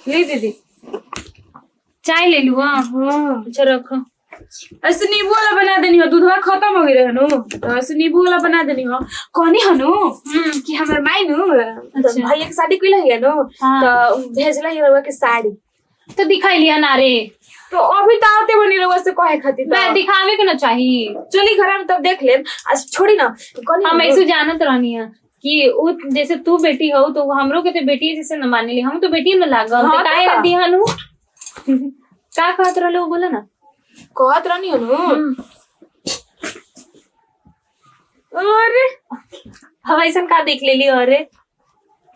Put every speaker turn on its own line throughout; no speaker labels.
ले दीदी चाय ले लू। हाँ अच्छा रखो। ऐसे नींबू वाला बना देनी हो, दूधवा खत्म हो गई रहनु तो ऐसे नींबू वाला बना देनी हो। कहनी हनु कि हमर माई नु भैया के शादी कइला है नु तो भेजला है रउआ के साड़ी
तो दिखाई लिया ना रे।
तो अभी तो आते बनी रउआ से कहे खातिर
मैं दिखावे के ना चाहिए।
चली घर में तब देख लेम। आज छोड़ी ना कहनी
हम ऐसे जानत रहनी है कि वो जैसे तू बेटी हो तो हमरो के तो बेटी जैसे न माने ली, हम तो बेटी न लागल तो काहे दिहनु का कहत रहलो बोला ना
कहत रहनी हनु। अरे
हम ऐसा का देख लेली। अरे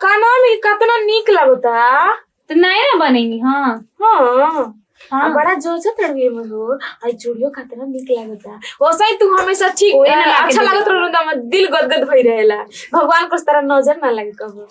का नाम ही कितना नीक लगता
तो नया ना बनेगी। हाँ
हाँ
हाँ
बड़ा जोर से तड़वे में हो। आई चूड़ियों कितना नीक लगता। वैसा ही तू हमेशा ठीक अच्छा लागत रहनु त हमर दिल गदगद भई रहेला। भगवान को तरह नजर ना लगे कबो।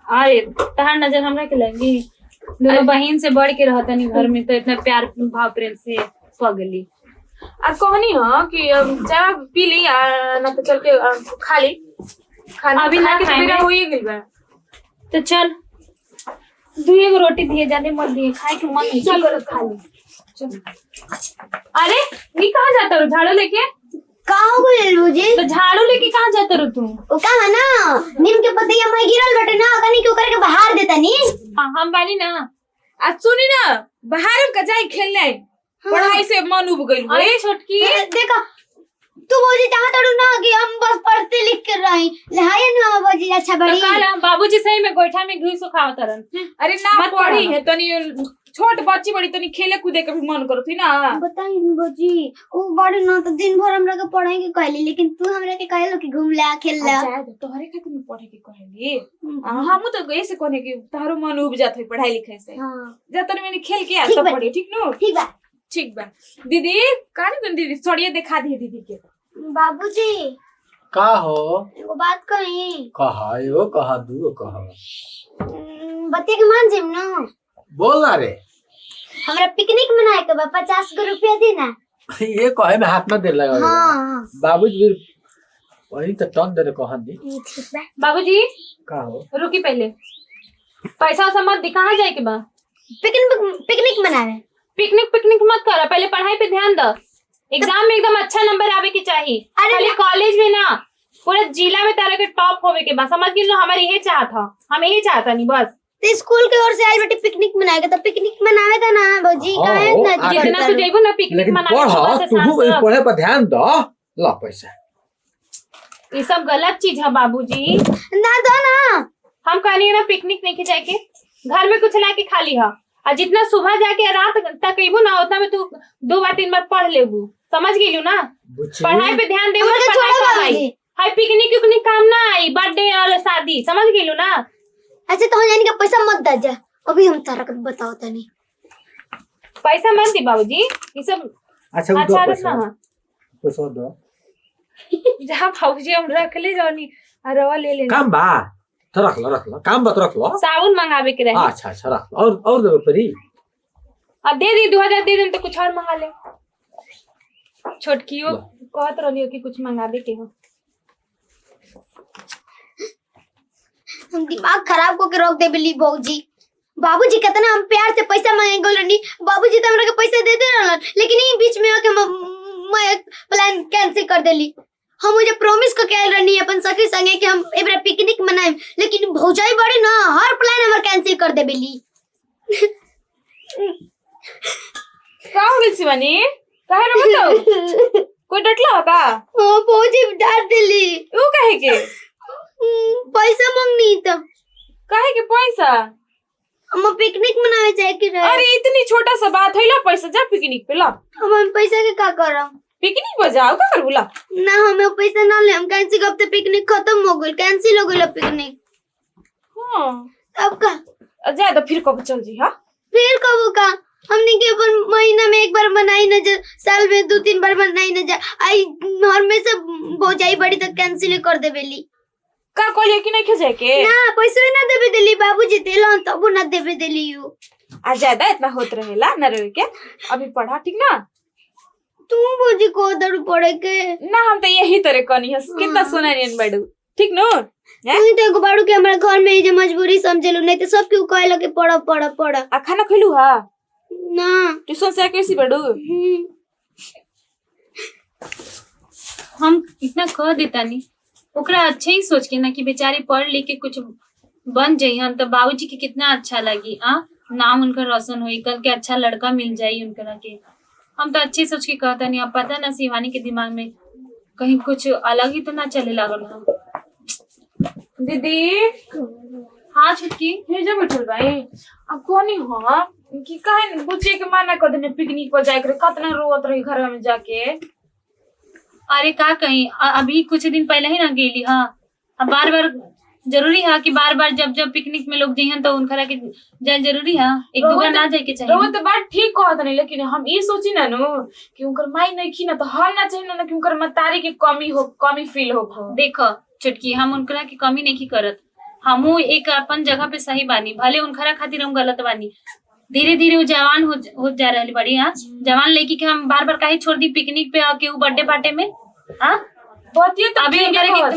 अरे तहार नजर हमरा के लगी। दोनों बहन से बढ़ के रहता नहीं घर में तो इतना प्यार भाव प्रेम से पगली।
आ कहनी हो कि चाय पी ली ना तो चल के खा ली। खाना
अभी ना
के मेरा हो ही गइल बा
तो चल दुए गो रोटी दिए ज्यादा मत दिए खाए के मन
चल कर खा ली।
चल। अरे नी कहाँ जाता रू झाड़ू लेके?
कहाँ हो गइल मुझे?
तो झाड़ू लेके कहाँ जाता रू तू?
ओ का है ना नीम के पतिया में गिरल बटे ना कनी क्यों करके बाहर देता नी।
हम बानी ना।
आज सुनी ना बाहर हम का जाई खेलने पढ़ाई से मन उब गइल।
अरे छोटकी
देखा तू बोली चाहता ना कि हम बस पढ़ते लिख कर रही लहाई ना बाबूजी अच्छा बड़ी
तो कल बाबूजी सही में गोइठा में घी सुखावत रहन।
अरे ना पढ़ी है तनी छोट बच्ची बड़ी तनी खेले कूदे के भी मन करत ही ना।
बताई बाबूजी वो बड़ी ना तो दिन भर हमरा के पढ़ाई के कहली लेकिन तू हमरा के कहलो कि घूम ले खेल ले।
अच्छा तोहरे खातिर में पढ़े के कहली। हमहु तो गए से कहने कि तारो मन उब जात है पढ़ाई लिखाई से।
हां
जा तनी मैंने खेल के आ सब पढ़ी ठीक नो। ठीक बा दीदी कानी कन दीदी सड़िए दिखा दी दीदी के।
बाबूजी
का हो
एगो बात कही।
कहा एगो कहा दूगो कहा
बतिया के मान जिम ना
बोल ना रे।
हमरा पिकनिक मनाए के बा 50 गो रुपया दी ना।
ये कहे में हाथ ना दे लगा।
हां
बाबूजी वही तो टन दे कहा दी।
बाबूजी
का हो
रुकी पहले पैसा मत दी। कहाँ जाए के बा?
पिकनिक मनावे।
पिकनिक मत कर, पहले पढ़ाई पे ध्यान दो। एग्जाम में एकदम अच्छा नंबर आवे के चाहिए। पहले कॉलेज में ना पूरा जिला में तारा के टॉप होवे के बस समझ गिल। हमारे यही चाहत ह, हम यही चाहता नहीं बस।
तो स्कूल की ओर से आई बेटी पिकनिक मनाएगा तो पिकनिक मनावे था ना बाबूजी। काहे ना
जितना तू जेबो ना पिकनिक मनावे सुबह से शाम तक।
पढ़े पर ध्यान दो। ला पैसा
ये सब गलत चीज है बाबूजी।
ना दो ना
हम कहनी ना पिकनिक नहीं के जाके घर में कुछ ला के खा ली है। और जितना सुबह जाके रात तक अबू ना उतना में तू 2 बार 3 बार पढ़ लेबू। समझ गेलू ना? पढ़ाई पे ध्यान देबू ना पढ़ाई काम आई। हाय पिकनिक काम ना आई, बर्थडे और शादी। समझ गेलू ना?
अच्छा तो यानी कि पैसा मत दे जा। अभी हम तारा के बताओ तनी
पैसा मत दी बाबूजी। ये सब
अच्छा
रखना
पैसा दो।
जहाँ बाबूजी हम रख ले जानी रवा ले लेना।
काम बा तो रख लो काम बा तो रख लो।
साबुन मंगावे के रहे।
अच्छा रख लो और दे परी।
अब दे दी 2000 दे दे तो कुछ और मंगा ले। छोटकियो कहत रहियो कि कुछ मंगावे के हो।
हम दिमाग खराब को के रोक दे बिली बाबूजी। बाबूजी कितना हम प्यार से पैसा मांगे गोलनी। बाबूजी तो हमरा के पैसा दे दे रहलन लेकिन ई बीच में आके मैं प्लान कैंसिल कर देली। हम मुझे प्रॉमिस को कह रहनी अपन सखी संगे कि हम एबरा पिकनिक मनाएम लेकिन भौजाई बड़ी ना हर प्लान हमर कैंसिल कर दे बिली।
का हो गइल शिवानी? काहे रे बताओ कोई डटला का?
हां भौजी डांट देली।
ऊ काहे के?
पैसा मांगनी तो।
काहे के पैसा?
हम पिकनिक मनावे जाए के रहे।
अरे इतनी छोटा सा बात है ला पैसा जा पिकनिक पे ला।
हम पैसा के का करम?
पिकनिक बजाओ का करबुला?
ना हमें पैसा ना ले हम कैंसिल कब तक पिकनिक खत्म हो गइल। कैंसिल हो गइल पिकनिक।
हां
अब का
जा तो फिर कब चल जी। हां
फिर कब का हमने के अपन महीना में एक बार मनाई न जा साल में 2-3 बार मनाई न जा आई हर में से भौजाई बड़ी तक कैंसिल कर देबेली।
का कहले कि नहीं खजे के?
ना पैसा ना देबे देली बाबूजी देलन तब ना देबे देली यू।
आ ज्यादा इतना होत रहेला न रहे के। अभी पढ़ा ठीक ना?
तू भौजी को दर पड़े के
ना हम तो यही तरह कनी है कितना सुना नहीं बड़ू। ठीक नो
तू तो एगो बाड़ू के हमरा घर में जे मजबूरी समझेलू नहीं तो सब क्यों कहला के पढ़ पढ़ पढ़
आ खाना खइलू हा
ना
ट्यूशन से कैसी बड़ू
हम इतना कह देता नहीं ओकरा अच्छे ही सोच के ना कि बेचारी पढ़ लिख के कुछ बन जाइहन तो बाबूजी के कितना अच्छा लगी नाम उनका रोशन होई कल के अच्छा लड़का मिल जाई उनकरा के। हम तो अच्छे सोच के कहता नहीं अब पता ना शिवानी के दिमाग में कहीं कुछ अलग ही तो ना चले लागल हो।
दीदी
हाँ छुटकी
हे जा बैठल भाई अब कोनी हो कि काहे बुच्चे के माना कर देने पिकनिक पर जाए करे कितना रोत रही घर में जाके।
अरे का कहीं अभी कुछ दिन पहले ही ना गेली हाँ अब बार बार जरूरी है कि बार बार जब जब पिकनिक में लोग जइहन तो उनकरा के जाए जरूरी है एक दो बार ना जाए के चाहिए।
वो तो बात ठीक कहत नहीं लेकिन हम ये सोची ना नु कि उनकर माई नहीं की ना तो हम ना चाहिए ना कि उनकर मतारी के कमी फील हो।
देखो छुटकी हम उनकरा की कमी नहीं करत हमू एक अपन जगह पे सही बानी भले उनकरा खातिर हम गलत बानी धीरे धीरे वो जवान हो जा रही बड़ी जवान लड़की के हम बार बार काहे छोड़ दी पिकनिक पे आके वो बर्थडे पार्टी में अभी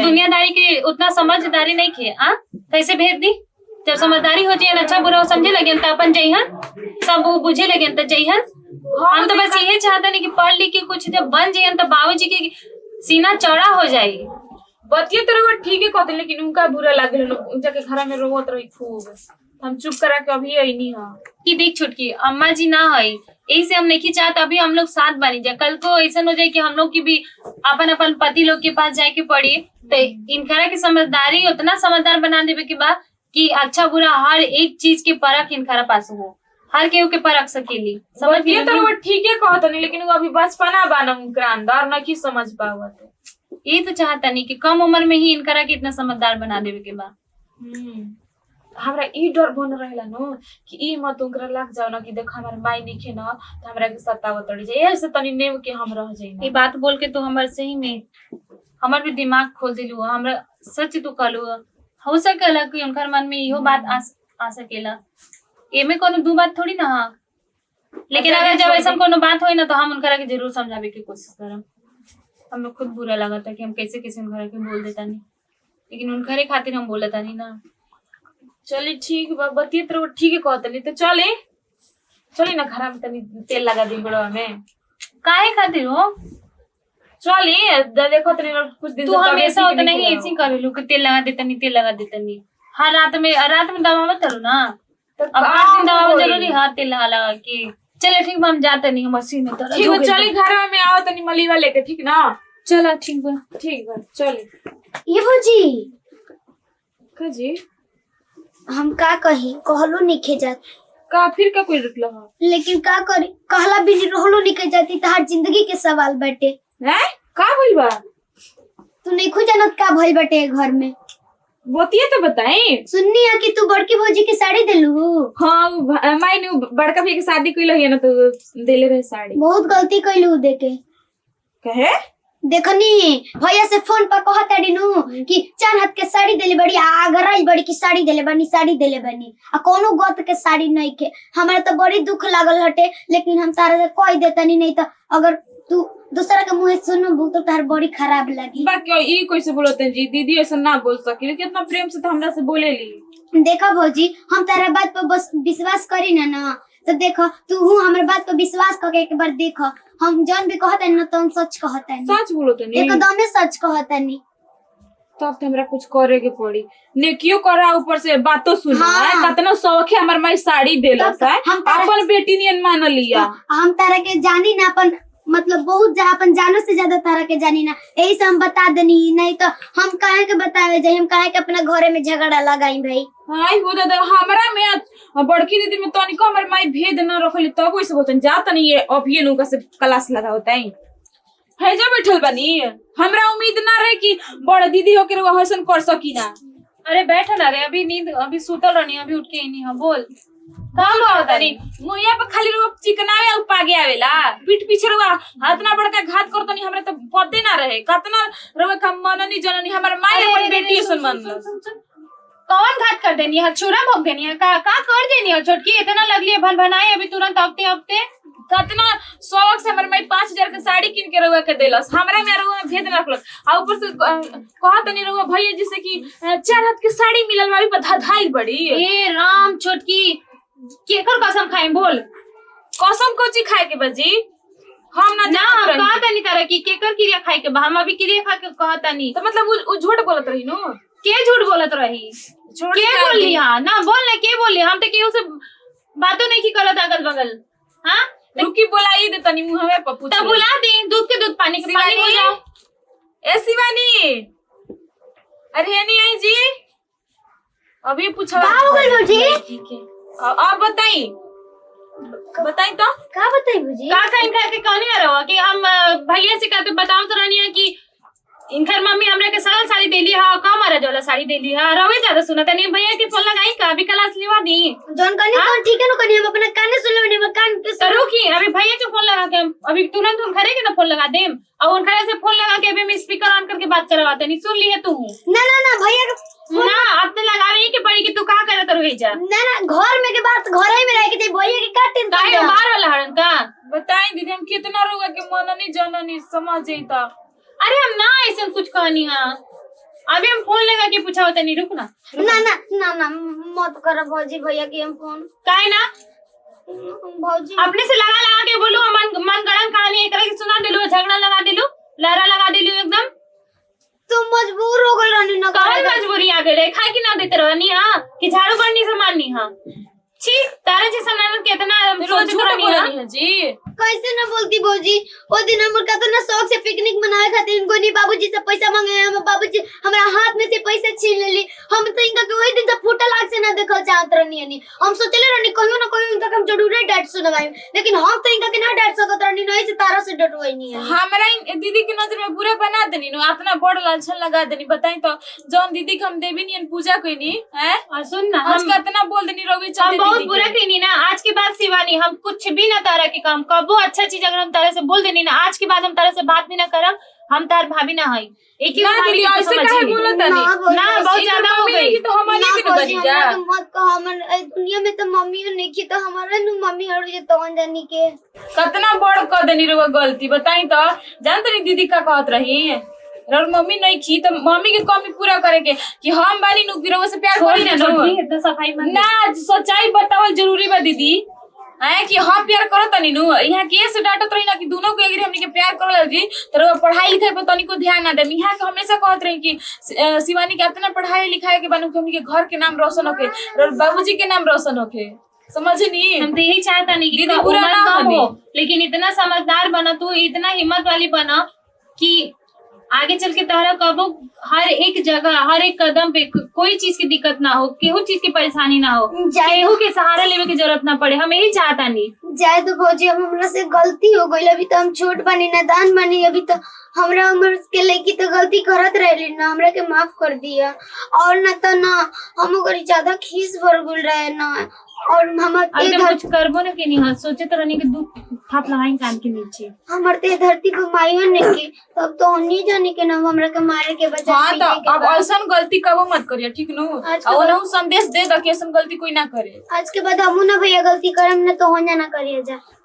दुनियादारी के उतना समझदारी नहीं खे कैसे भेज दी जब समझदारी हो जाए अच्छा बुरा समझे लगे तो अपन जइहन सब वो बुझे लगे तो जइहन। हम तो बस यही चाहते नहीं कि पढ़ लिख के कुछ जब बन जाइहन तो बाबूजी के सीना चौड़ा हो जाये।
बतिये तो रहो ठीक है कहते लेकिन उनका बुरा लगे जाके घर में रोवत रही खूब हम चुप करा के अभी आई नहीं
कि देख छुटकी अम्मा जी ना है यही से हम नहीं चाहते अभी हम लोग साथ बनी जाए कल को ऐसा हो जाए कि हम लोग की भी अपन अपन पति लोग के पास जाए के पड़ी तो इनकरा की समझदारी उतना समझदार बना देवे के बाद कि अच्छा बुरा हर एक चीज के परख इनकरा पास हो हर केहू के परख सकेली समझ
ये तो वो ठीक है कहते नहीं लेकिन वो अभी बचपना बाना उनका अंदर न की समझ पावा
ये तो चाहता नहीं कि कम उम्र में ही इनकरा के इतना समझदार बना देवे के बाद
हमरा ई डर बन रहेला नो कि ई मत उनकरा लग जाओ ना कि देख हमार माई निखे ना तो हमरा के सतावत तड़ी जाए ऐसे तनी नेव के हम रह जाई।
ये बात बोल के तो हमर सही में हमर भी दिमाग खोल दिलू हमरा सच तू कहलू हो सकेला कि उनकर मन में इहो बात आ सकेला एमे कोनो दू बात थोड़ी ना लेकिन अगर जब ऐसा कोनो बात होई ना तो हम उनकरा के जरूर समझावे की कोशिश करम। हमें खुद बुरा लगा था कि हम कैसे कैसे उनकरा के बोल देता नहीं लेकिन उनकरे खातिर हम बोलता नहीं ना।
चलिए ठीक बा बतिये तो ठीक है कहते नहीं तो चली ना घर में तनी तेल लगा दी बड़ा में
काहे खातिर हो
चली देखो तनी कुछ दिन
तू हमेशा उतना ही ऐसी करेलू कि तेल लगा देता नहीं हर रात में दवा मत करो ना अब 8 दिन दवा जरूरी हाथ तेल लगा के चले ठीक बा हम जाते नहीं मशीन में
ठीक है चली घर में आओ तनी मलीवा लेके ठीक ना
चला ठीक बा
चली
ये भौजी
का जी
हम का कही कहलो निखे जात
का फिर का कोई रुकला
लेकिन का करी कहला भी नहीं रहलो निके जाती तो हर जिंदगी के सवाल बाटे
हैं का भइल बा
तू नहीं खुद जानत का भइल बाटे घर में
बतिये तो बताई
सुननी है कि तू बड़की भौजी की साड़ी देलू।
हाँ माई ने बड़का भाई की शादी कइल है ना तो देले रहे साड़ी
बहुत गलती कइलू देके
कहे
देखनी भैया से फोन पर कहता नु कि 4 हाथ के साड़ी देले बड़ी आगराई बड़ी की साड़ी देले बनी आ कोनो गत के साड़ी नहीं के हमरा तो बड़ी दुख लागल हटे लेकिन हम तारा से कह देतनी नहीं तो अगर तू दूसरा के मुंह सुनबू तो तार बड़ी खराब लगी।
बाकी ई कैसे बोलते जी दीदी ऐसा ना बोल सकी कितना प्रेम से तो हमरा से बोलेली।
देखा भौजी हम तारा बात पर बस विश्वास करी ना तो देखो तू हमारे बात पर विश्वास करके एक बार देखो हम जौन भी कहते हैं ना तो हम सच कहते हैं
सच बोलो तो नहीं
एकदम सच कहते नहीं
तब तो हमरा कुछ करे के पड़ी नेकियो करा ऊपर से बातों सुना
हाँ।
कितना शौक है हमार माई साड़ी देला अपन बेटी नियन मान लिया
हम तारा के जानी ना अपन मतलब बहुत अपन जानो से ज्यादा तारा के जानी ना यही से हम बता देनी नहीं तो हम काहे के बतावे जाए हम काहे के अपना घरे में झगड़ा लगाई भाई।
हाय हो दादा हमरा में बड़की दीदी में तनिको हमर माई भेद न रखले तब कैसे होतन जात नहीं ये अभिये नुका से क्लास लगा होता है हैजा बैठल बनी हमरा उम्मीद ना रहे कि बड़ दीदी होके वो हसन कर सकी ना।
अरे बैठ ना रे अभी नींद अभी सुतल रहनी अभी उठ के ही नहीं बोल
काम आवतानी मुइया पे खाली रो चिकनावे उपागे आवेला पीठ पीछे रुआ हाथना बड़का घात करतनी हमरा तो पते ना रहे कतना रोवे का मननी जननी हमर माई अपन बेटी सुन मन
कौन घात कर देनी है छुरा भोग देनी है का कर देनी है छोटकी इतना लगली है भन भनाई अभी तुरंत अबते
कितना शौक से हमर माई 5,000 के साड़ी किन के रउआ के देलस, हमरा में रउआ में भेद न रखलक। आ ऊपर से कहत नहीं रउआ भैया जी से कि 4 हाथ के साड़ी मिलल वाली पर धधाई बड़ी।
ए राम छोटकी केकर कसम खाई बोल।
कसम कोची खाए के बजी हम ना
हम
जान
कहता नहीं तारा कि केकर क्रिया खाए के बा, हम अभी क्रिया खा के कहता नहीं।
तो मतलब उ झूठ बोलत रही नु।
के झूठ बोलत रही? के बोली? हाँ ना बोल ना, के बोली? हम तो केहू से बातों नहीं की करत अगल बगल। हाँ
रुकी बोलाई दे तनी मुंह में पप्पू
तब बुला दे, दूध के दूध पानी के पानी हो जाओ।
ए शिवानी, अरे नहीं आई जी, अभी पूछा अब बताई तो
का बताई भौजी?
का इनका के कौन है रहो कि हम भैया से कहते बताओ तो रानी कि इनकर मम्मी हमरा के सरल साड़ी देली है, का महाराज वाला साड़ी देली है। रवे ज्यादा सुना तनी भैया के फोन लगाई का अभी क्लास लेवा दी
जौन कनी तो ठीक है न कनी, हम अपना कान सुन लेबे, हम कान पे
तो रुकी अभी भैया के फोन लगा के अभी तुरंत उन घरे के ना फोन लगा देम और उन घरे से फोन लगा के अभी मैं स्पीकर ऑन करके बात करवाते नहीं। सुन लिए तू
ना भैया के
ना अब तो लगावे के पड़ी कि तू का करत रहे जा।
ना घर में के बात घर ही में रह के ते भैया के का टेंशन
काहे
है?
बाहर वाला हरन का
बताई दीदी हम कितना रोगा के मननी जननी समझ जाता।
अरे हम ना ऐसा कुछ कहनी है, अभी हम फोन लगा के पूछा होता नहीं। रुक
ना मत कर भौजी भैया के हम फोन
काहे ना
भौजी
अपने से लगा के बोलो मन गड़न कहानी एक तरह की सुना दिलो, झगड़ा लगा दिलो, लहरा लगा दिलो एकदम।
तो मजबूर हो गल रहनी ना
कौन मजबूरी आ गई? खाए कि ना देते रहनी हां कि झाड़ू बननी से माननी हां। छी तारा जैसा ननद कितना
रोज झूठ बोलनी है जी।
कैसे ना बोलती भौजी? वो दिन हमर का तो ना शौक से पिकनिक मनाए खातिर इनको नहीं बाबूजी से पैसा मांगे, हम बाबूजी हमरा हाथ में से पैसा छीन लेली। हम तो इनका के वही दिन से फुटल आंख से ना देखल चाहत रहनी नहीं। हम सोचले रहनी कहियो ना कहियो इनका हम जरूर डांट सुनवाई, लेकिन हम तो इनका के ना डांट सकत रहनी, नहीं से तारा से डटवाई नहीं है।
हमरा दीदी की नजर में बुरा बना देनी नो, अपना बड़ लालछन लगा देनी। बताई तो जौन दीदी के हम देवी नियन पूजा कइनी है
और सुन ना
हम कितना बोल देनी रोगी
हम
चलते
बहुत बुरा कहनी ना। आज के बाद शिवानी हम कुछ भी ना तारा के काम कबो अच्छा चीज अगर हम तारा से बोल देनी ना, आज के बाद हम तारा से बात भी ना करब। हम तार भाभी ना हई एक ही भाभी
दीदी
के
ऐसे
समझ
काहे
ली।
बोलत
ना
तनी
ना बहुत ज्यादा हो गई।
तो हमारे के न बनी जा।
मत कहो, हमन दुनिया में तो मम्मी नहीं की तो हमारा नु मम्मी हर जे तो जानी के
कितना बड़ कर देनी रो गलती। बताई तो जानत नहीं दीदी का कहत रही और मम्मी नहीं की तो मम्मी के कमी पूरा करे के कि हम बानी नु गिरो से प्यार
छोड़ी
करी
ना
ना
नोटी इतना सफाई मत
ना सच्चाई बतावल जरूरी बा दीदी है कि हम प्यार करो तनी नु। यहाँ के से डांटत रही ना कि दोनों को एग्री हमनी के प्यार करल जी तो पढ़ाई लिखाई पे तनी को ध्यान ना दे। यहाँ के हमेशा कहत रही कि शिवानी के इतना पढ़ाई लिखाई के बानू हमनी के घर के नाम रोशन होके और बाबूजी के नाम रोशन होके, समझनी।
हम तो यही चाहता नहीं कि
दीदी बुरा
उम्र
ना
कम
बनी।
हो, लेकिन इतना समझदार बना तू, इतना हिम्मत वाली बना कि आगे चल के तारा कबो हर एक जगह हर एक कदम पे कोई चीज की दिक्कत ना हो, केहू चीज की परेशानी ना हो, केहू के सहारा लेवे की जरूरत ना पड़े। हम यही चाहता नहीं।
जाए तो भौजी अब हमरा से गलती हो गई, अभी तो हम छोट बनी नादान बनी, अभी तो हमरा उम्र के लड़की तो गलती करत रहली ना, हमरा के माफ कर दिया। और ना तो ना हम ओकरी ज्यादा खीस भर गुल रहे ना, और हमर
अगर कुछ करबो ना के नहीं सोचे तो रहने के दुख थाप लगाई कान के नीचे।
हमर ते धरती पे माइयो ने के तब तो नहीं जाने के नाम हमरा के मारे के बचा।
हाँ तो अब ऐसा गलती कबो मत करिए, ठीक नु। और ना संदेश दे दा कि ऐसा गलती कोई ना करे।
आज के बाद हम ना भैया गलती करम ना तो हो जाना करिए जा।